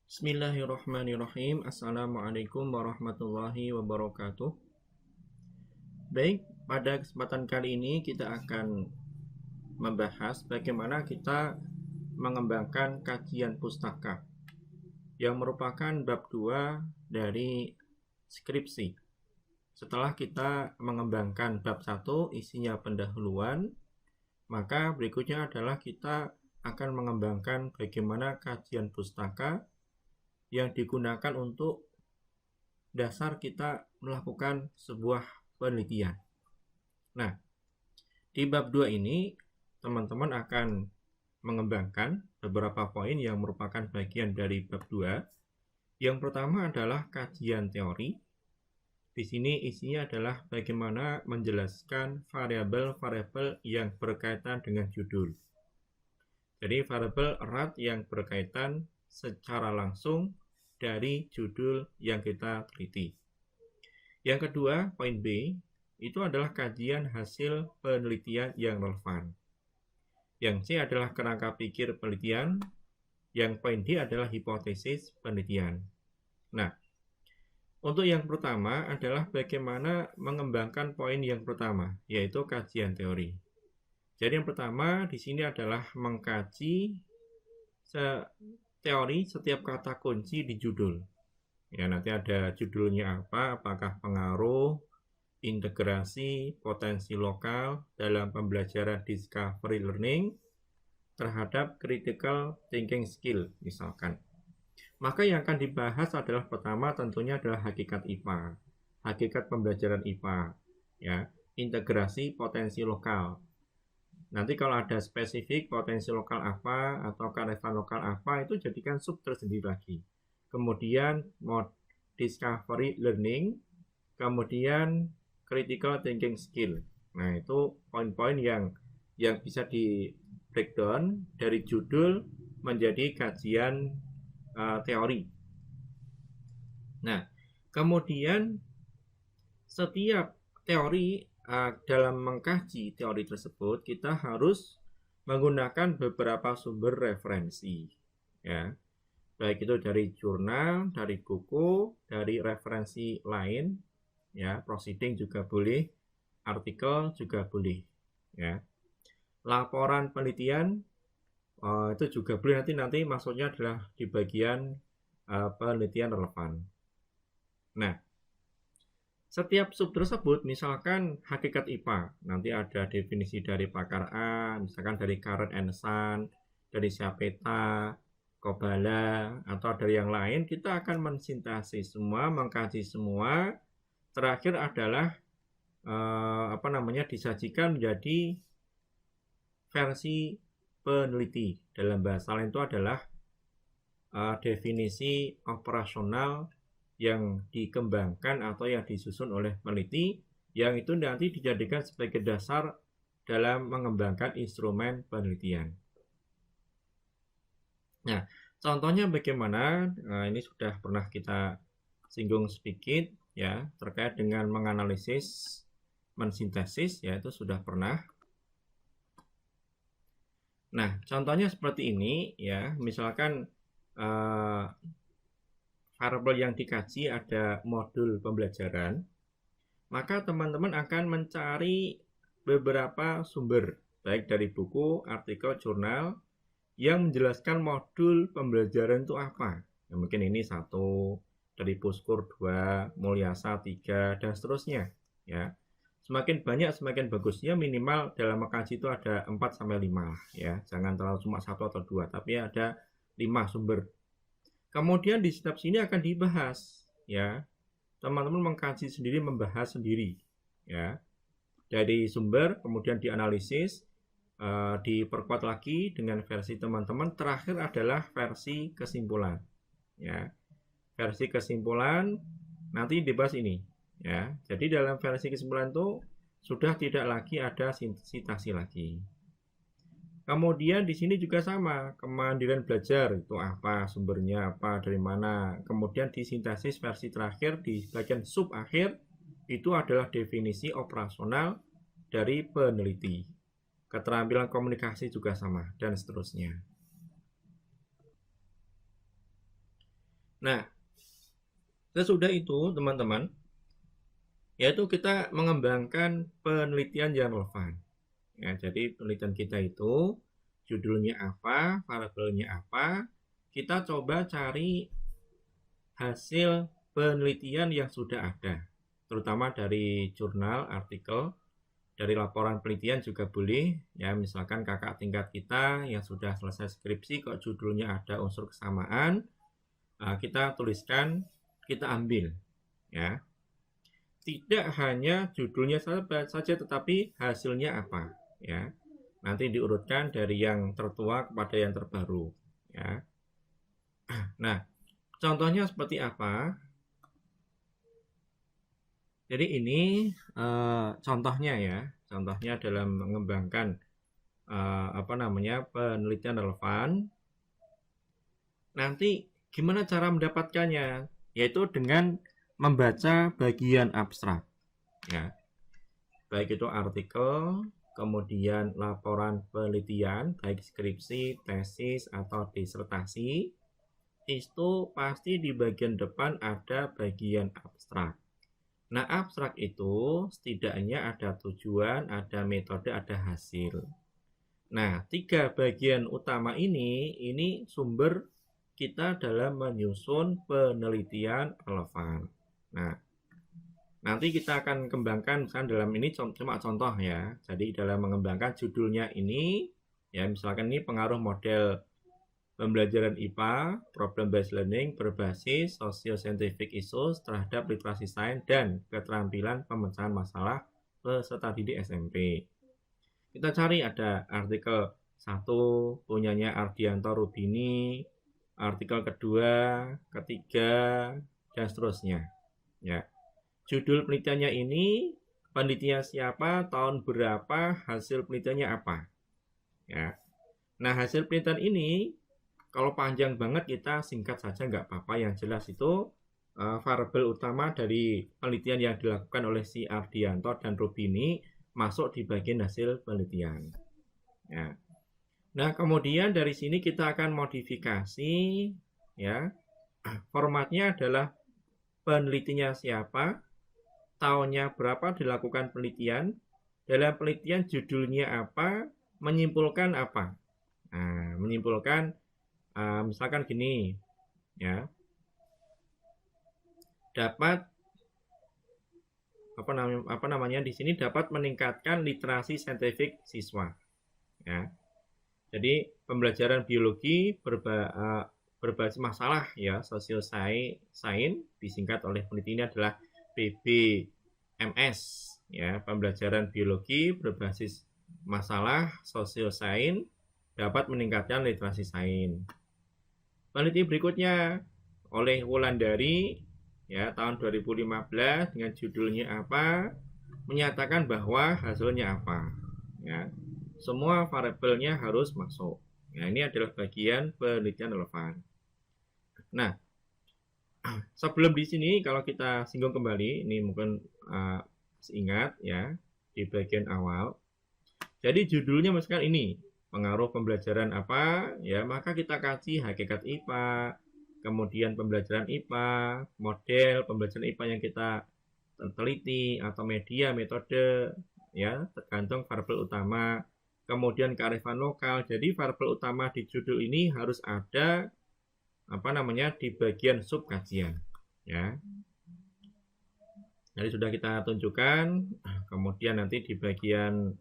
Bismillahirrahmanirrahim. Assalamualaikum warahmatullahi wabarakatuh. Baik, pada kesempatan kali ini kita akan membahas bagaimana kita mengembangkan kajian pustaka yang merupakan bab 2 dari skripsi. Setelah kita mengembangkan bab 1 isinya pendahuluan, maka berikutnya adalah kita akan mengembangkan bagaimana kajian pustaka yang digunakan untuk dasar kita melakukan sebuah penelitian. Nah, di bab 2 ini teman-teman akan mengembangkan beberapa poin yang merupakan bagian dari bab 2. Yang pertama adalah kajian teori. Di sini isinya adalah bagaimana menjelaskan variabel-variabel yang berkaitan dengan judul. Jadi variabel erat yang berkaitan secara langsung dari judul yang kita teliti. Yang kedua, poin B, itu adalah kajian hasil penelitian yang relevan. Yang C adalah kerangka pikir penelitian. Yang poin D adalah hipotesis penelitian. Nah, untuk yang pertama adalah bagaimana mengembangkan poin yang pertama, yaitu kajian teori. Jadi yang pertama di sini adalah mengkaji teori setiap kata kunci di judul. Ya, nanti ada judulnya apa, apakah pengaruh, integrasi, potensi lokal dalam pembelajaran discovery learning terhadap critical thinking skill misalkan. Maka yang akan dibahas adalah pertama tentunya adalah hakikat IPA, hakikat pembelajaran IPA, ya, integrasi potensi lokal. Nanti kalau ada spesifik potensi lokal apa atau kearifan lokal apa itu jadikan sub tersendiri lagi. Kemudian mode discovery learning, kemudian critical thinking skill. Nah, itu poin-poin yang bisa di breakdown dari judul menjadi kajian teori. Nah, kemudian setiap teori dalam mengkaji teori tersebut kita harus menggunakan beberapa sumber referensi, ya, baik itu dari jurnal, dari buku, dari referensi lain, ya, proceeding juga boleh, artikel juga boleh, ya, laporan penelitian itu juga boleh, nanti maksudnya adalah di bagian penelitian relevan. Nah, setiap sub tersebut, misalkan hakikat IPA, nanti ada definisi dari pakar A, misalkan dari Karen and Son, dari Siapeta, Kobala, atau dari yang lain, kita akan mensintesis semua, mengkaji semua. Terakhir adalah disajikan menjadi versi peneliti. Dalam bahasa lain itu adalah definisi operasional yang dikembangkan atau yang disusun oleh peneliti, yang itu nanti dijadikan sebagai dasar dalam mengembangkan instrumen penelitian. Nah, contohnya bagaimana? Ini sudah pernah kita singgung sedikit, ya, terkait dengan menganalisis, mensintesis, ya, itu sudah pernah. Nah, contohnya seperti ini, ya, misalkan variabel yang dikaji ada modul pembelajaran, maka teman-teman akan mencari beberapa sumber, baik dari buku, artikel, jurnal, yang menjelaskan modul pembelajaran itu apa. Ya, mungkin ini 1, dari Puskur 2, Mulyasa 3, dan seterusnya. Ya, semakin banyak semakin bagusnya, minimal dalam mengkaji itu ada 4-5, ya. Jangan terlalu cuma 1 atau 2, tapi ada 5 sumber. Kemudian di setiap sini akan dibahas, ya. Teman-teman mengkaji sendiri, membahas sendiri, ya. Dari sumber kemudian dianalisis, diperkuat lagi dengan versi teman-teman. Terakhir adalah versi kesimpulan, ya. Versi kesimpulan nanti dibahas ini, ya. Jadi dalam versi kesimpulan itu sudah tidak lagi ada sitasi lagi. Kemudian di sini juga sama, kemandirian belajar itu apa, sumbernya apa, dari mana. Kemudian disintesis versi terakhir di bagian sub akhir itu adalah definisi operasional dari peneliti. Keterampilan komunikasi juga sama, dan seterusnya. Nah, sesudah itu teman-teman, yaitu kita mengembangkan penelitian yang relevan. Ya, jadi penelitian kita itu judulnya apa, variabelnya apa, kita coba cari hasil penelitian yang sudah ada, terutama dari jurnal, artikel, dari laporan penelitian juga boleh. Ya, misalkan kakak tingkat kita yang sudah selesai skripsi kok judulnya ada unsur kesamaan, kita tuliskan, kita ambil. Ya, tidak hanya judulnya saja, tetapi hasilnya apa. Ya, nanti diurutkan dari yang tertua kepada yang terbaru. Ya, nah contohnya seperti apa? Jadi ini contohnya ya, contohnya dalam mengembangkan penelitian relevan. Nanti gimana cara mendapatkannya? Yaitu dengan membaca bagian abstrak. Ya, baik itu artikel, kemudian laporan penelitian, baik skripsi, tesis, atau disertasi, itu pasti di bagian depan ada bagian abstrak. Nah, abstrak itu setidaknya ada tujuan, ada metode, ada hasil. Nah, 3 bagian utama ini sumber kita dalam menyusun penelitian relevan. Nah, nanti kita akan kembangkan, misalkan dalam ini cuma contoh ya. Jadi dalam mengembangkan judulnya ini, ya misalkan ini pengaruh model pembelajaran IPA, problem based learning berbasis socio-scientific issues terhadap literasi sains dan keterampilan pemecahan masalah peserta didik SMP. Kita cari ada artikel 1 punyanya Ardianto Rubini, artikel kedua, ketiga, dan seterusnya. Ya. Judul penelitiannya ini, penelitian siapa, tahun berapa, hasil penelitiannya apa. Ya. Nah, hasil penelitian ini kalau panjang banget kita singkat saja nggak apa-apa. Yang jelas itu variabel utama dari penelitian yang dilakukan oleh si Ardianto dan Rubini masuk di bagian hasil penelitian. Ya. Nah, kemudian dari sini kita akan modifikasi, ya. Formatnya adalah penelitinya siapa, tahunnya berapa dilakukan penelitian, dalam penelitian judulnya apa, menyimpulkan apa. Nah, menyimpulkan misalkan gini, ya, dapat di sini dapat meningkatkan literasi saintifik siswa. Ya, jadi pembelajaran biologi berbasis masalah ya, sosio sains disingkat oleh peneliti ini adalah PBMS. Ya, pembelajaran biologi berbasis masalah sosio sains dapat meningkatkan literasi sains. Peneliti berikutnya oleh Wulandari ya tahun 2015 dengan judulnya apa, menyatakan bahwa hasilnya apa. Ya, semua variabelnya harus masuk. Nah, ini adalah bagian penelitian relevan. Nah, sebelum di sini kalau kita singgung kembali, ini mungkin ingat ya di bagian awal. Jadi judulnya misalkan ini pengaruh pembelajaran apa, ya maka kita kasih hakikat IPA, kemudian pembelajaran IPA, model pembelajaran IPA yang kita teliti atau media, metode, ya tergantung variabel utama, kemudian kearifan lokal. Jadi variabel utama di judul ini harus ada di bagian sub kajian, ya. Jadi sudah kita tunjukkan, kemudian nanti di bagian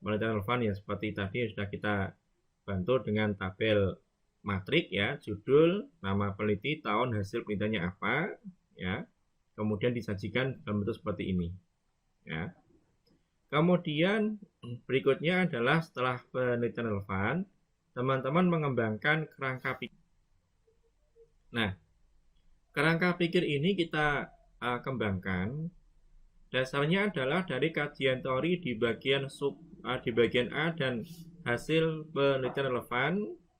penelitian relevan ya seperti tadi sudah kita bantu dengan tabel matrik ya, judul, nama peneliti, tahun, hasil penelitiannya apa, ya. Kemudian disajikan dalam bentuk seperti ini, ya. Kemudian berikutnya adalah setelah penelitian relevan, teman-teman mengembangkan kerangka pikir. Nah, kerangka pikir ini kita kembangkan. Dasarnya adalah dari kajian teori di bagian A dan hasil penelitian relevan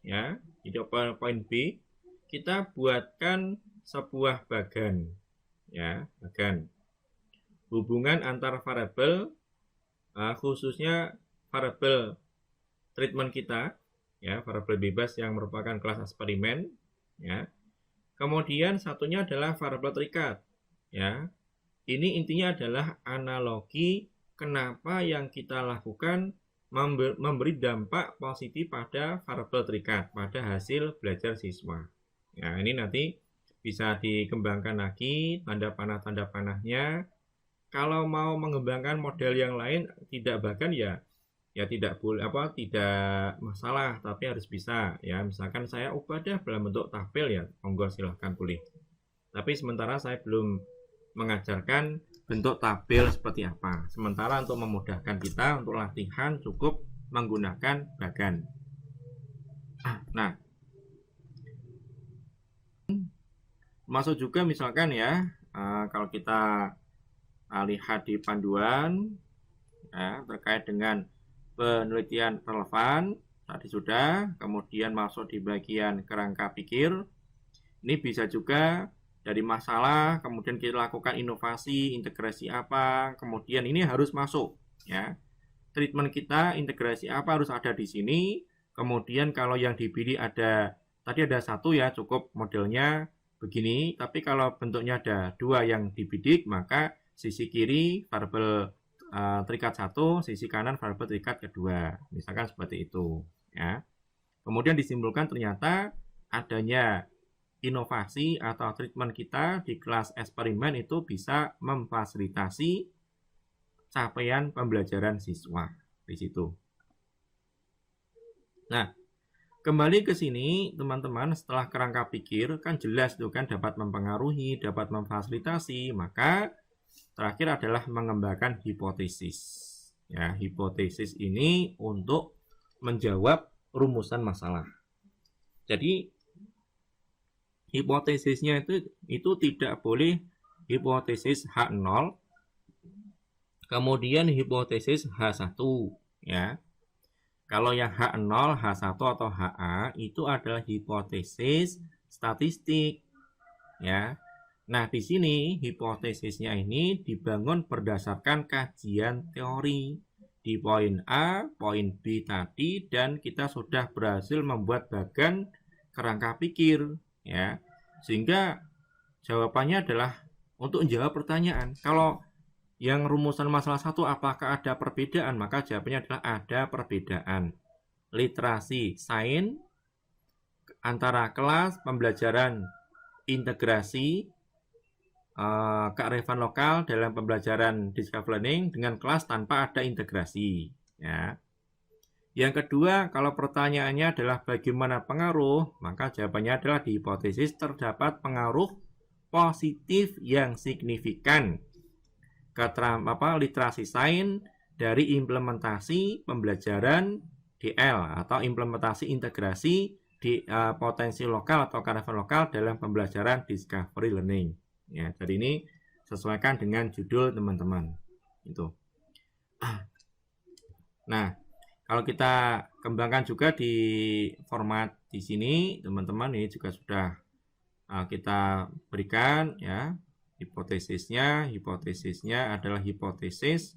ya. Di poin B kita buatkan sebuah bagan ya, bagan hubungan antar variabel khususnya variabel treatment kita ya, variabel bebas yang merupakan kelas eksperimen ya. Kemudian satunya adalah variabel terikat. Ya, ini intinya adalah analogi kenapa yang kita lakukan memberi dampak positif pada variabel terikat, pada hasil belajar siswa. Nah, ini nanti bisa dikembangkan lagi tanda panah-nya. Kalau mau mengembangkan model yang lain tidak bahkan ya tidak boleh tidak masalah, tapi harus bisa ya. Misalkan saya ubah dalam bentuk tabel ya, monggo silahkan boleh. Tapi sementara saya belum mengajarkan bentuk tabel seperti apa. Sementara untuk memudahkan kita untuk latihan cukup menggunakan bagan. Nah, masuk juga misalkan ya, kalau kita lihat di panduan ya, terkait dengan penelitian relevan tadi sudah, kemudian masuk di bagian kerangka pikir. Ini bisa juga dari masalah, kemudian kita lakukan inovasi, integrasi apa, kemudian ini harus masuk ya. Treatment kita integrasi apa harus ada di sini. Kemudian kalau yang dibidik tadi ada satu ya, cukup modelnya begini, tapi kalau bentuknya ada dua yang dibidik, maka sisi kiri variabel terikat satu, sisi kanan variabel terikat kedua, misalkan seperti itu ya. Kemudian disimpulkan ternyata adanya inovasi atau treatment kita di kelas eksperimen itu bisa memfasilitasi capaian pembelajaran siswa di situ. Nah, kembali ke sini teman-teman, setelah kerangka pikir kan jelas tuh kan dapat mempengaruhi, dapat memfasilitasi, maka terakhir adalah mengembangkan hipotesis. Ya, hipotesis ini untuk menjawab rumusan masalah. Jadi hipotesisnya itu tidak boleh hipotesis H0, kemudian hipotesis H1 ya. Kalau yang H0, H1 atau HA itu adalah hipotesis statistik ya. Nah, di sini hipotesisnya ini dibangun berdasarkan kajian teori di poin A, poin B tadi, dan kita sudah berhasil membuat bagan kerangka pikir ya. Sehingga jawabannya adalah untuk menjawab pertanyaan. Kalau yang rumusan masalah 1 apakah ada perbedaan? Maka jawabannya adalah ada perbedaan. Literasi sains antara kelas pembelajaran integrasi kearifan lokal dalam pembelajaran discovery learning dengan kelas tanpa ada integrasi ya. Yang kedua, kalau pertanyaannya adalah bagaimana pengaruh, maka jawabannya adalah di hipotesis terdapat pengaruh positif yang signifikan literasi sains dari implementasi pembelajaran DL atau implementasi integrasi di potensi lokal atau kearifan lokal dalam pembelajaran discovery learning. Ya, jadi ini sesuaikan dengan judul teman-teman. Itu. Nah, kalau kita kembangkan juga di format di sini, teman-teman, ini juga sudah kita berikan ya hipotesisnya. Hipotesisnya adalah hipotesis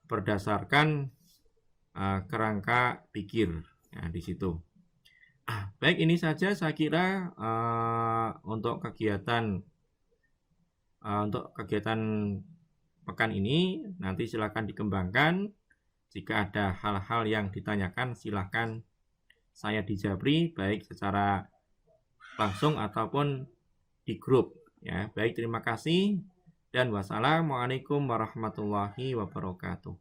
berdasarkan kerangka pikir ya, di situ. Baik, ini saja saya kira untuk kegiatan pekan ini. Nanti silakan dikembangkan. Jika ada hal-hal yang ditanyakan, silakan saya dijabri baik secara langsung ataupun di grup ya. Baik, terima kasih dan wassalamualaikum warahmatullahi wabarakatuh.